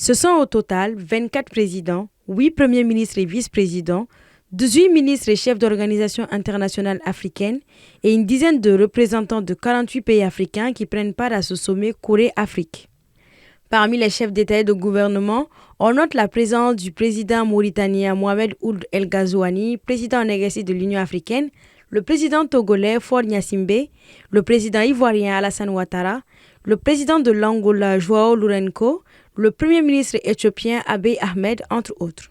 Ce sont au total 24 présidents, 8 premiers ministres et vice-présidents, 18 ministres et chefs d'organisations internationales africaines et une dizaine de représentants de 48 pays africains qui prennent part à ce sommet Corée-Afrique. Parmi les chefs d'État et de gouvernement, on note la présence du président mauritanien Mohamed Ould El Ghazouani, président en exercice de l'Union africaine, le président togolais Faure Gnassingbé, le président ivoirien Alassane Ouattara, le président de l'Angola João Lourenço, le premier ministre éthiopien Abiy Ahmed, entre autres.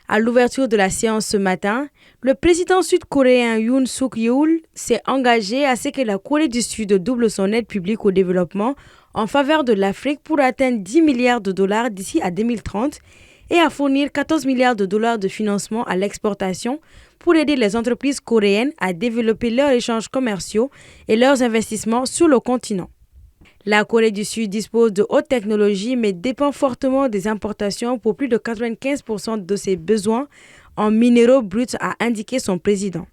À l'ouverture de la séance ce matin, le président sud-coréen Yoon Suk-yeol s'est engagé à ce que la Corée du Sud double son aide publique au développement en faveur de l'Afrique pour atteindre 10 milliards de dollars d'ici à 2030 et à fournir 14 milliards de dollars de financement à l'exportation pour aider les entreprises coréennes à développer leurs échanges commerciaux et leurs investissements sur le continent. La Corée du Sud dispose de hautes technologies mais dépend fortement des importations pour plus de 95% de ses besoins en minéraux bruts, a indiqué son président.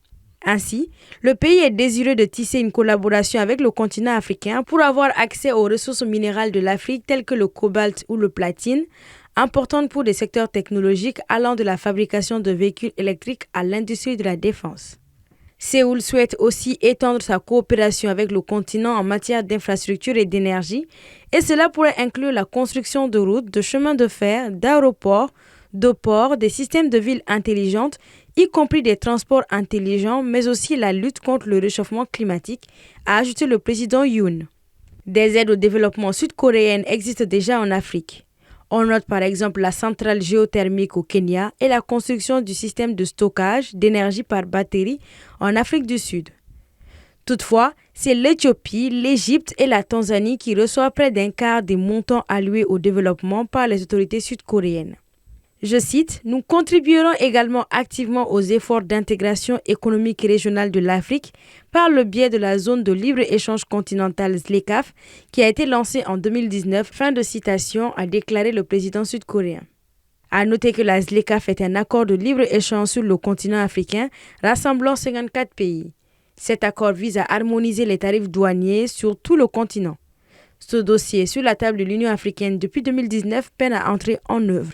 Ainsi, le pays est désireux de tisser une collaboration avec le continent africain pour avoir accès aux ressources minérales de l'Afrique telles que le cobalt ou le platine, importantes pour des secteurs technologiques allant de la fabrication de véhicules électriques à l'industrie de la défense. Séoul souhaite aussi étendre sa coopération avec le continent en matière d'infrastructures et d'énergie, et cela pourrait inclure la construction de routes, de chemins de fer, d'aéroports, de ports, des systèmes de villes intelligentes, y compris des transports intelligents, mais aussi la lutte contre le réchauffement climatique, a ajouté le président Yoon. Des aides au développement sud-coréennes existent déjà en Afrique. On note par exemple la centrale géothermique au Kenya et la construction du système de stockage d'énergie par batterie en Afrique du Sud. Toutefois, c'est l'Éthiopie, l'Égypte et la Tanzanie qui reçoivent près d'un quart des montants alloués au développement par les autorités sud-coréennes. Je cite, « Nous contribuerons également activement aux efforts d'intégration économique et régionale de l'Afrique par le biais de la zone de libre-échange continentale ZLECAf qui a été lancée en 2019, fin de citation, a déclaré le président sud-coréen. À noter que la ZLECAf est un accord de libre-échange sur le continent africain rassemblant 54 pays. Cet accord vise à harmoniser les tarifs douaniers sur tout le continent. Ce dossier sur la table de l'Union africaine depuis 2019 peine à entrer en œuvre.